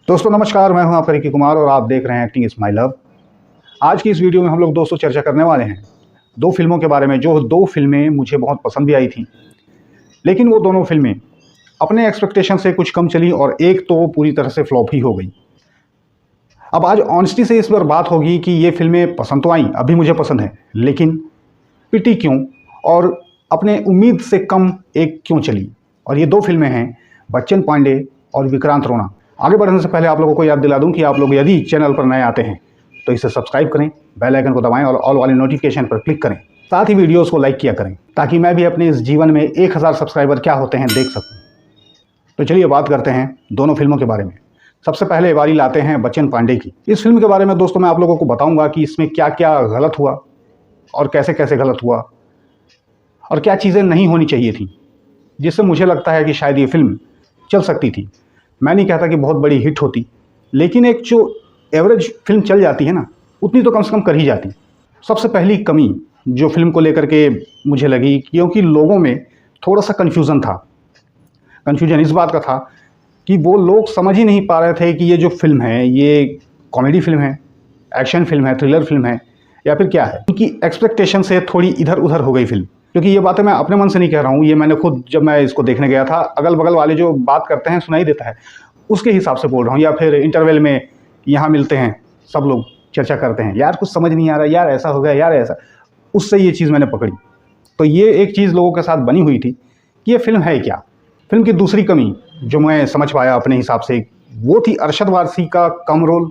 दोस्तों नमस्कार, मैं हूं आपका रिकी कुमार और आप देख रहे हैं एक्टिंग इज माय लव। आज की इस वीडियो में हम लोग दोस्तों चर्चा करने वाले हैं दो फिल्मों के बारे में, जो दो फिल्में मुझे बहुत पसंद भी आई थी, लेकिन वो दोनों फिल्में अपने एक्सपेक्टेशन से कुछ कम चली और एक तो पूरी तरह से फ्लॉप ही हो गई। अब आज ऑनेस्टी से इस पर बात होगी कि ये फिल्में पसंद तो आई, अभी मुझे पसंद है, लेकिन पिटी क्यों और अपने उम्मीद से कम एक क्यों चली। और ये दो फिल्में हैं बच्चन पांडे और विक्रांत रोना। आगे बढ़ने से पहले आप लोगों को याद दिला दूं कि आप लोग यदि चैनल पर नए आते हैं तो इसे सब्सक्राइब करें, बेल आइकन को दबाएं और ऑल वाले नोटिफिकेशन पर क्लिक करें। साथ ही वीडियोस को लाइक किया करें ताकि मैं भी अपने इस जीवन में 1000 सब्सक्राइबर क्या होते हैं देख सकूं। तो चलिए बात करते हैं दोनों फिल्मों के बारे में। सबसे पहले बारी लाते हैं बच्चन पांडे की। इस फिल्म के बारे में दोस्तों मैं आप लोगों को बताऊंगा कि इसमें क्या क्या गलत हुआ और कैसे कैसे गलत हुआ और क्या चीज़ें नहीं होनी चाहिए थी, जिससे मुझे लगता है कि शायद ये फिल्म चल सकती थी। मैं नहीं कहता कि बहुत बड़ी हिट होती, लेकिन एक जो एवरेज फिल्म चल जाती है ना, उतनी तो कम से कम कर ही जाती। सबसे पहली कमी जो फिल्म को लेकर के मुझे लगी, क्योंकि लोगों में थोड़ा सा कन्फ्यूज़न था। कन्फ्यूजन इस बात का था कि वो लोग समझ ही नहीं पा रहे थे कि ये जो फिल्म है ये कॉमेडी फिल्म है, एक्शन फिल्म है, थ्रिलर फिल्म है या फिर क्या है। उनकी एक्सपेक्टेशन से थोड़ी इधर उधर हो गई फिल्म। क्योंकि ये बातें मैं अपने मन से नहीं कह रहा हूँ, ये मैंने खुद जब मैं इसको देखने गया था, अगल बगल वाले जो बात करते हैं सुनाई देता है, उसके हिसाब से बोल रहा हूँ। या फिर इंटरवल में यहाँ मिलते हैं सब लोग चर्चा करते हैं, यार कुछ समझ नहीं आ रहा, यार ऐसा हो गया, यार ऐसा, उससे ये चीज़ मैंने पकड़ी। तो ये एक चीज़ लोगों के साथ बनी हुई थी कि ये फिल्म है क्या। फिल्म की दूसरी कमी जो मैं समझ पाया अपने हिसाब से, वो थी अरशद वारसी का कम रोल।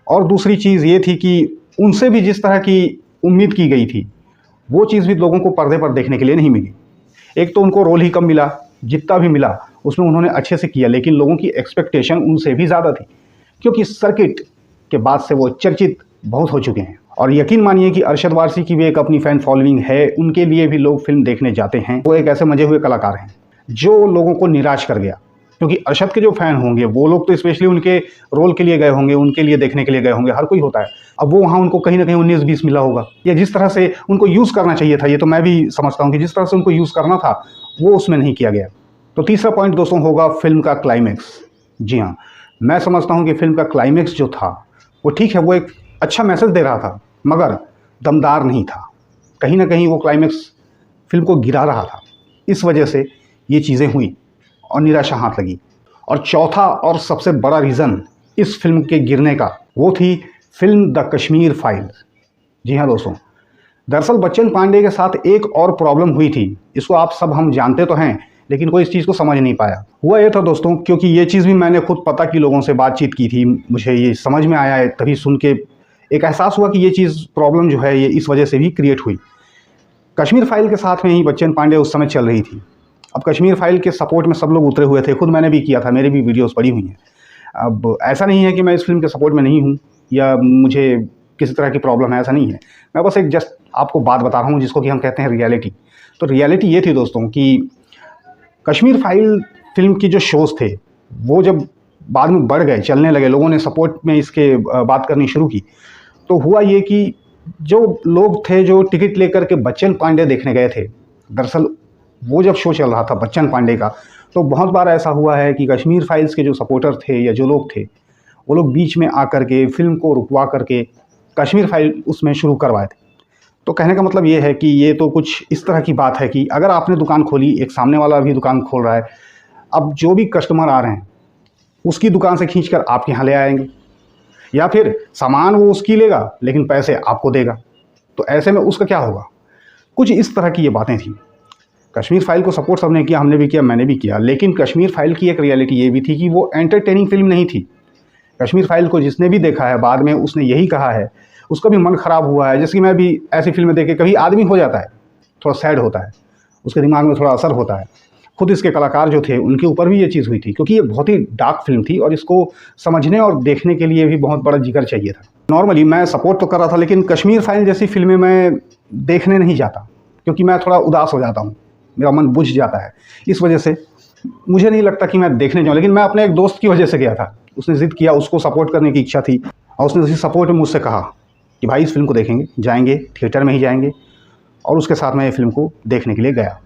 और दूसरी चीज़ ये थी कि उनसे भी जिस तरह की उम्मीद की गई थी वो चीज़ भी लोगों को पर्दे पर देखने के लिए नहीं मिली। एक तो उनको रोल ही कम मिला, जितना भी मिला उसमें उन्होंने अच्छे से किया, लेकिन लोगों की एक्सपेक्टेशन उनसे भी ज़्यादा थी, क्योंकि सर्किट के बाद से वो चर्चित बहुत हो चुके हैं। और यकीन मानिए कि अरशद वारसी की भी एक अपनी फ़ैन फॉलोइंग है, उनके लिए भी लोग फिल्म देखने जाते हैं। वो एक ऐसे मजे हुए कलाकार हैं जो लोगों को निराश कर गया, क्योंकि अरशद के जो फ़ैन होंगे वो लोग तो स्पेशली उनके रोल के लिए गए होंगे, उनके लिए देखने के लिए गए होंगे, हर कोई होता है। अब वो वहाँ उनको कहीं ना कहीं 19-20 मिला होगा, या जिस तरह से उनको यूज़ करना चाहिए था, ये तो मैं भी समझता हूँ कि जिस तरह से उनको यूज़ करना था वो उसमें नहीं किया गया। तो तीसरा पॉइंट दोस्तों होगा फिल्म का क्लाइमैक्स। जी हाँ, मैं समझता हूँ कि फिल्म का क्लाइमैक्स जो था वो ठीक है, वो एक अच्छा मैसेज दे रहा था, मगर दमदार नहीं था। कहीं ना कहीं वो क्लाइमैक्स फिल्म को गिरा रहा था। इस वजह से ये चीज़ें हुई और निराशा हाथ लगी। और चौथा और सबसे बड़ा रीज़न इस फिल्म के गिरने का वो थी फिल्म द कश्मीर फाइल्स। जी हाँ दोस्तों, दरअसल बच्चन पांडे के साथ एक और प्रॉब्लम हुई थी। इसको आप सब हम जानते तो हैं, लेकिन कोई इस चीज़ को समझ नहीं पाया। हुआ ये था दोस्तों, क्योंकि ये चीज़ भी मैंने खुद पता की, लोगों से बातचीत की थी, मुझे ये समझ में आया है, तभी सुन के एक एहसास हुआ कि ये चीज़ प्रॉब्लम जो है ये इस वजह से भी क्रिएट हुई। कश्मीर फाइल के साथ में ही बच्चन पांडे उस समय चल रही थी। अब कश्मीर फाइल के सपोर्ट में सब लोग उतरे हुए थे, खुद मैंने भी किया था, मेरी भी वीडियोस पड़ी हुई हैं। अब ऐसा नहीं है कि मैं इस फिल्म के सपोर्ट में नहीं हूँ या मुझे किसी तरह की प्रॉब्लम है, ऐसा नहीं है। मैं बस एक जस्ट आपको बात बता रहा हूँ जिसको कि हम कहते हैं रियलिटी। तो रियलिटी ये थी दोस्तों कि कश्मीर फाइल फिल्म की जो शोज़ थे वो जब बाद में बढ़ गए, चलने लगे, लोगों ने सपोर्ट में इसके बात करनी शुरू की, तो हुआ ये कि जो लोग थे जो टिकट लेकर के बच्चन पांडे देखने गए थे, दरअसल वो जब शो चल रहा था बच्चन पांडे का, तो बहुत बार ऐसा हुआ है कि कश्मीर फाइल्स के जो सपोर्टर थे या जो लोग थे वो लोग बीच में आकर के फिल्म को रुकवा करके कश्मीर फाइल उसमें शुरू करवाए थे। तो कहने का मतलब ये है कि ये तो कुछ इस तरह की बात है कि अगर आपने दुकान खोली, एक सामने वाला भी दुकान खोल रहा है, अब जो भी कस्टमर आ रहे हैं उसकी दुकान से खींचकर आपके यहाँ ले आएंगे, या फिर सामान वो उसकी लेगा लेकिन पैसे आपको देगा। तो ऐसे में उसका क्या होगा? कुछ इस तरह की ये बातें थी। कश्मीर फाइल को सपोर्ट सबने किया, हमने भी किया, मैंने भी किया, लेकिन कश्मीर फाइल की एक रियलिटी ये भी थी कि वो एंटरटेनिंग फिल्म नहीं थी। कश्मीर फाइल को जिसने भी देखा है बाद में उसने यही कहा है, उसका भी मन ख़राब हुआ है। जैसे कि मैं भी ऐसी फिल्में देख के कभी आदमी हो जाता है, थोड़ा सैड होता है, उसके दिमाग में थोड़ा असर होता है। खुद इसके कलाकार जो थे उनके ऊपर भी ये चीज़ हुई थी, क्योंकि ये बहुत ही डार्क फिल्म थी और इसको समझने और देखने के लिए भी बहुत बड़ा जिगर चाहिए था। नॉर्मली मैं सपोर्ट तो कर रहा था, लेकिन कश्मीर फाइल जैसी फिल्में मैं देखने नहीं जाता, क्योंकि मैं थोड़ा उदास हो जाता हूँ, मेरा मन बुझ जाता है। इस वजह से मुझे नहीं लगता कि मैं देखने जाऊँ। लेकिन मैं अपने एक दोस्त की वजह से गया था, उसने ज़िद किया, उसको सपोर्ट करने की इच्छा थी और उसने उसी सपोर्ट में मुझसे कहा कि भाई इस फिल्म को देखेंगे, जाएंगे, थिएटर में ही जाएंगे, और उसके साथ मैं ये फिल्म को देखने के लिए गया।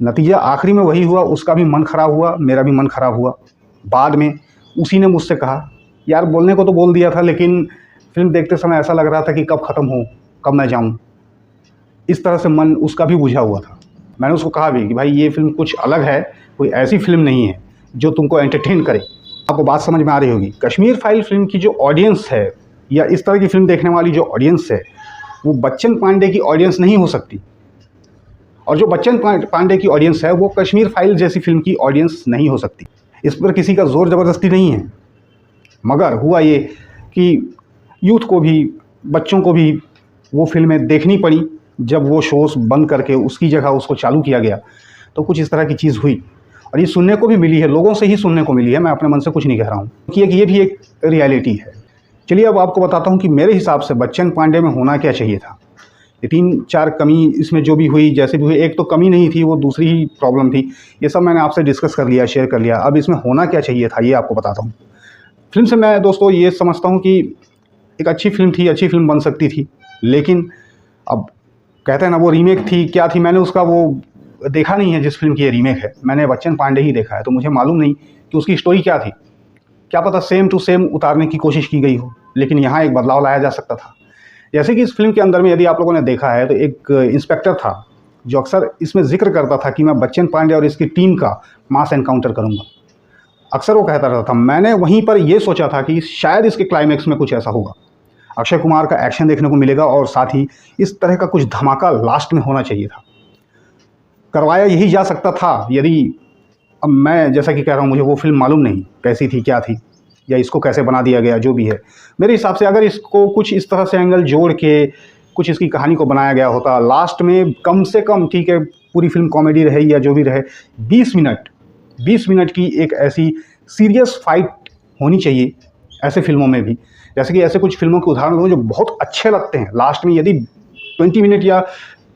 नतीजा आखिरी में वही हुआ, उसका भी मन ख़राब हुआ, मेरा भी मन ख़राब हुआ। बाद में उसी ने मुझसे कहा, यार बोलने को तो बोल दिया था, लेकिन फिल्म देखते समय ऐसा लग रहा था कि कब ख़त्म हो, कब मैं जाऊँ। इस तरह से मन उसका भी बुझा हुआ था। मैंने उसको कहा भी कि भाई ये फ़िल्म कुछ अलग है, कोई ऐसी फ़िल्म नहीं है जो तुमको एंटरटेन करे। आपको बात समझ में आ रही होगी। कश्मीर फाइल फ़िल्म की जो ऑडियंस है या इस तरह की फ़िल्म देखने वाली जो ऑडियंस है, वो बच्चन पांडे की ऑडियंस नहीं हो सकती। और जो बच्चन पांडे की ऑडियंस है वो कश्मीर फाइल जैसी फ़िल्म की ऑडियंस नहीं हो सकती। इस पर किसी का ज़ोर ज़बरदस्ती नहीं है, मगर हुआ ये कि यूथ को भी, बच्चों को भी वो फ़िल्में देखनी पड़ी। जब वो शोज़ बंद करके उसकी जगह उसको चालू किया गया तो कुछ इस तरह की चीज़ हुई, और ये सुनने को भी मिली है, लोगों से ही सुनने को मिली है, मैं अपने मन से कुछ नहीं कह रहा हूँ, क्योंकि ये भी एक रियलिटी है। चलिए अब आपको बताता हूँ कि मेरे हिसाब से बच्चन पांडे में होना क्या चाहिए था। ये 3-4 कमी इसमें जो भी हुई, जैसे भी हुई, एक तो कमी नहीं थी, वो दूसरी ही प्रॉब्लम थी। ये सब मैंने आपसे डिस्कस कर लिया, शेयर कर लिया। अब इसमें होना क्या चाहिए था ये आपको बताता हूँ। फिल्म से मैं दोस्तों ये समझता हूँ कि एक अच्छी फ़िल्म थी, अच्छी फ़िल्म बन सकती थी, लेकिन अब कहते हैं ना वो रीमेक थी, क्या थी, मैंने उसका वो देखा नहीं है जिस फ़िल्म की ये रीमेक है। मैंने बच्चन पांडे ही देखा है, तो मुझे मालूम नहीं कि उसकी स्टोरी क्या थी। क्या पता सेम टू सेम उतारने की कोशिश की गई हो, लेकिन यहाँ एक बदलाव लाया जा सकता था। जैसे कि इस फिल्म के अंदर में यदि आप लोगों ने देखा है तो एक इंस्पेक्टर था जो अक्सर इसमें जिक्र करता था कि मैं बच्चन पांडे और इसकी टीम का मास एनकाउंटर करूंगा। अक्सर वो कहता रहता था। मैंने वहीं पर ये सोचा था कि शायद इसके क्लाइमैक्स में कुछ ऐसा होगा, अक्षय कुमार का एक्शन देखने को मिलेगा और साथ ही इस तरह का कुछ धमाका लास्ट में होना चाहिए था। करवाया यही जा सकता था यदि, अब मैं जैसा कि कह रहा हूँ मुझे वो फिल्म मालूम नहीं कैसी थी, क्या थी, या इसको कैसे बना दिया गया, जो भी है। मेरे हिसाब से अगर इसको कुछ इस तरह से एंगल जोड़ के कुछ इसकी कहानी को बनाया गया होता, लास्ट में कम से कम, ठीक है पूरी फिल्म कॉमेडी रहे या जो भी रहे, 20 मिनट की एक ऐसी सीरियस फाइट होनी चाहिए ऐसे फिल्मों में भी। जैसे कि ऐसे कुछ फिल्मों के उदाहरण दूँ जो बहुत अच्छे लगते हैं, लास्ट में यदि 20 मिनट या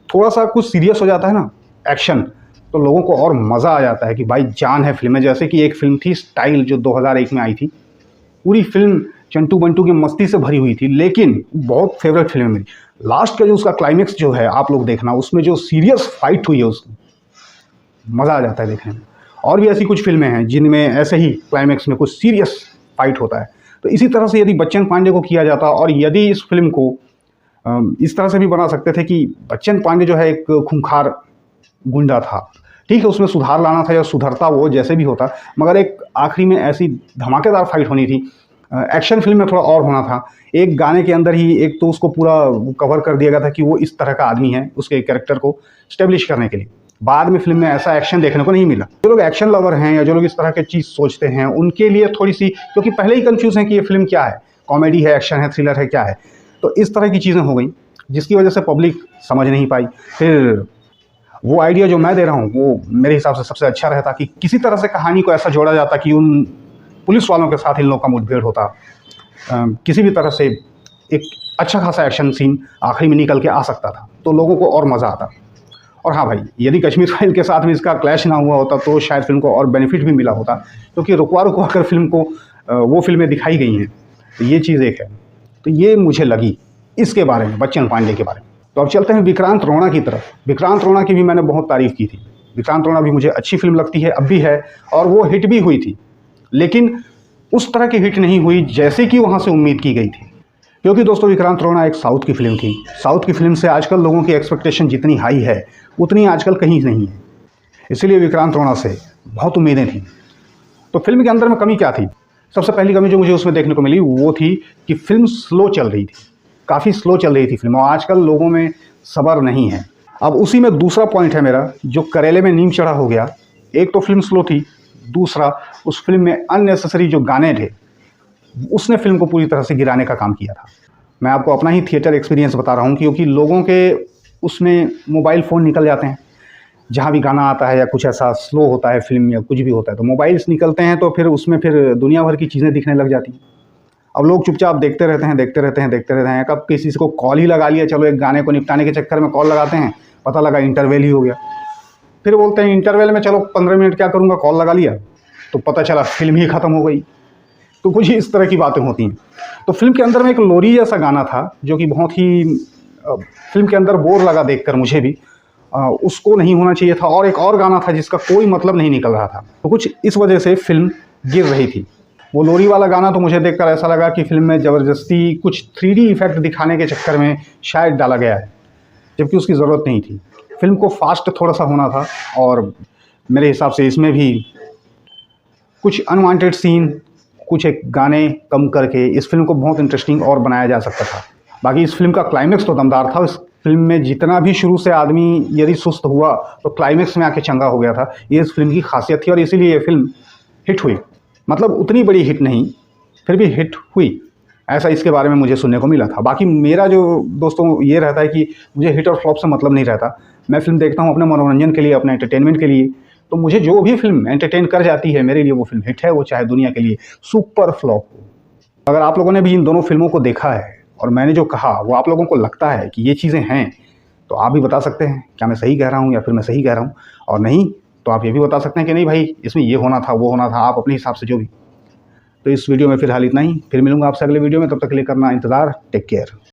थोड़ा सा कुछ सीरियस हो जाता है ना एक्शन, तो लोगों को और मज़ा आ जाता है कि भाई जान है फिल्म में। जैसे कि एक फ़िल्म थी स्टाइल जो 2001 में आई थी, पूरी फिल्म चंटू बंटू की मस्ती से भरी हुई थी, लेकिन बहुत फेवरेट फिल्म है मेरी। लास्ट का जो उसका क्लाइमेक्स जो है आप लोग देखना, उसमें जो सीरियस फाइट हुई है उसमें मज़ा आ जाता है देखने में। और भी ऐसी कुछ फिल्में हैं जिनमें ऐसे ही क्लाइमेक्स में कुछ सीरियस फाइट होता है। तो इसी तरह से यदि बच्चन पांडे को किया जाता, और यदि इस फिल्म को इस तरह से भी बना सकते थे कि बच्चन पांडे जो है एक खूंखार गुंडा था, ठीक है उसमें सुधार लाना था या सुधरता वो जैसे भी होता, मगर एक आखिरी में ऐसी धमाकेदार फाइट होनी थी। एक्शन फिल्म में थोड़ा और होना था। एक गाने के अंदर ही एक तो उसको पूरा कवर कर दिया गया था कि वो इस तरह का आदमी है, उसके कैरेक्टर को स्टेब्लिश करने के लिए। बाद में फिल्म में ऐसा एक्शन देखने को नहीं मिला। जो लोग एक्शन लवर हैं या जो लोग इस तरह की चीज़ सोचते हैं उनके लिए थोड़ी सी, क्योंकि पहले ही कंफ्यूज है कि ये फिल्म क्या है, कॉमेडी है, एक्शन है, थ्रिलर है, क्या है, तो इस तरह की चीज़ें हो गई जिसकी वजह से पब्लिक समझ नहीं पाई। फिर वो आइडिया जो मैं दे रहा हूँ वो मेरे हिसाब से सबसे अच्छा रहता कि किसी तरह से कहानी को ऐसा जोड़ा जाता कि उन पुलिस वालों के साथ इन लोगों का मुठभेड़ होता, किसी भी तरह से एक अच्छा खासा एक्शन सीन आखिरी में निकल के आ सकता था, तो लोगों को और मज़ा आता। और हाँ भाई, यदि कश्मीर फाइल के साथ में इसका क्लैश ना हुआ होता तो शायद फिल्म को और बेनिफिट भी मिला होता, क्योंकि रुकवा रुकवा कर फिल्म को वो फिल्में दिखाई गई हैं। तो ये चीज़ एक है, तो ये मुझे लगी इसके बारे में, बच्चन पांडे के बारे में। तो अब चलते हैं विक्रांत रोना की तरफ। विक्रांत रोना की भी मैंने बहुत तारीफ़ की थी। विक्रांत रोना भी मुझे अच्छी फिल्म लगती है, अब भी है, और वो हिट भी हुई थी, लेकिन उस तरह की हिट नहीं हुई जैसे कि वहाँ से उम्मीद की गई थी। क्योंकि दोस्तों विक्रांत रोना एक साउथ की फिल्म थी। साउथ की फिल्म से आजकल लोगों की एक्सपेक्टेशन जितनी हाई है उतनी आजकल कहीं नहीं है, इसलिए विक्रांत रोना से बहुत उम्मीदें थी। तो फिल्म के अंदर में कमी क्या थी? सबसे पहली कमी जो मुझे उसमें देखने को मिली वो थी कि फिल्म स्लो चल रही थी, काफ़ी स्लो चल रही थी फिल्म, और आजकल लोगों में सब्र नहीं है। अब उसी में दूसरा पॉइंट है मेरा, जो करेले में नीम चढ़ा हो गया। एक तो फिल्म स्लो थी, दूसरा उस फिल्म में अननेसेसरी जो गाने थे उसने फिल्म को पूरी तरह से गिराने का काम किया था। मैं आपको अपना ही थिएटर एक्सपीरियंस बता रहा हूँ, क्योंकि लोगों के उसमें मोबाइल फ़ोन निकल जाते हैं, जहाँ भी गाना आता है या कुछ ऐसा स्लो होता है फिल्म या कुछ भी होता है तो मोबाइल्स निकलते हैं, तो फिर उसमें फिर दुनिया भर की चीज़ें दिखने लग जाती हैं। अब लोग चुपचाप देखते रहते हैं। कब किसी को कॉल ही लगा लिया, चलो एक गाने को निपटाने के चक्कर में कॉल लगाते हैं, पता लगा इंटरवल ही हो गया। फिर बोलते हैं इंटरवल में चलो 15 मिनट क्या करूँगा, कॉल लगा लिया, तो पता चला फिल्म ही ख़त्म हो गई। तो कुछ इस तरह की बातें होती हैं। तो फिल्म के अंदर में एक लोरी जैसा गाना था जो कि बहुत ही फिल्म के अंदर बोर लगा देखकर मुझे भी, उसको नहीं होना चाहिए था। और एक और गाना था जिसका कोई मतलब नहीं निकल रहा था, तो कुछ इस वजह से फिल्म गिर रही थी। वो लोरी वाला गाना तो मुझे देखकर ऐसा लगा कि फिल्म में ज़बरदस्ती कुछ 3D इफेक्ट दिखाने के चक्कर में शायद डाला गया है, जबकि उसकी ज़रूरत नहीं थी। फिल्म को फास्ट थोड़ा सा होना था और मेरे हिसाब से इसमें भी कुछ अनवांटेड सीन, कुछ एक गाने कम करके इस फिल्म को बहुत इंटरेस्टिंग और बनाया जा सकता था। बाकी इस फिल्म का क्लाइमेक्स तो दमदार था। इस फिल्म में जितना भी शुरू से आदमी यदि सुस्त हुआ तो क्लाइमेक्स में आके चंगा हो गया था। ये इस फिल्म की खासियत थी और इसीलिए ये फिल्म हिट हुई। मतलब उतनी बड़ी हिट नहीं, फिर भी हिट हुई, ऐसा इसके बारे में मुझे सुनने को मिला था। बाकी मेरा जो दोस्तों ये रहता है कि मुझे हिट और फ्लॉप से मतलब नहीं रहता। मैं फ़िल्म देखता हूँ अपने मनोरंजन के लिए, अपने एंटरटेनमेंट के लिए। तो मुझे जो भी फ़िल्म एंटरटेन कर जाती है, मेरे लिए वो फ़िल्म हिट है, वो चाहे दुनिया के लिए सुपर फ्लॉप हो। अगर आप लोगों ने भी इन दोनों फ़िल्मों को देखा है और मैंने जो कहा वो आप लोगों को लगता है कि ये चीज़ें हैं, तो आप भी बता सकते हैं क्या मैं सही कह रहा हूँ या फिर मैं सही कह रहा हूँ। और नहीं तो आप ये भी बता सकते हैं कि नहीं भाई इसमें ये होना था, वो होना था, आप अपने हिसाब से जो भी। तो इस वीडियो में फ़िलहाल इतना ही। फिर मिलूंगा आपसे अगले वीडियो में, तब तक के लिए करना इंतज़ार। Take care.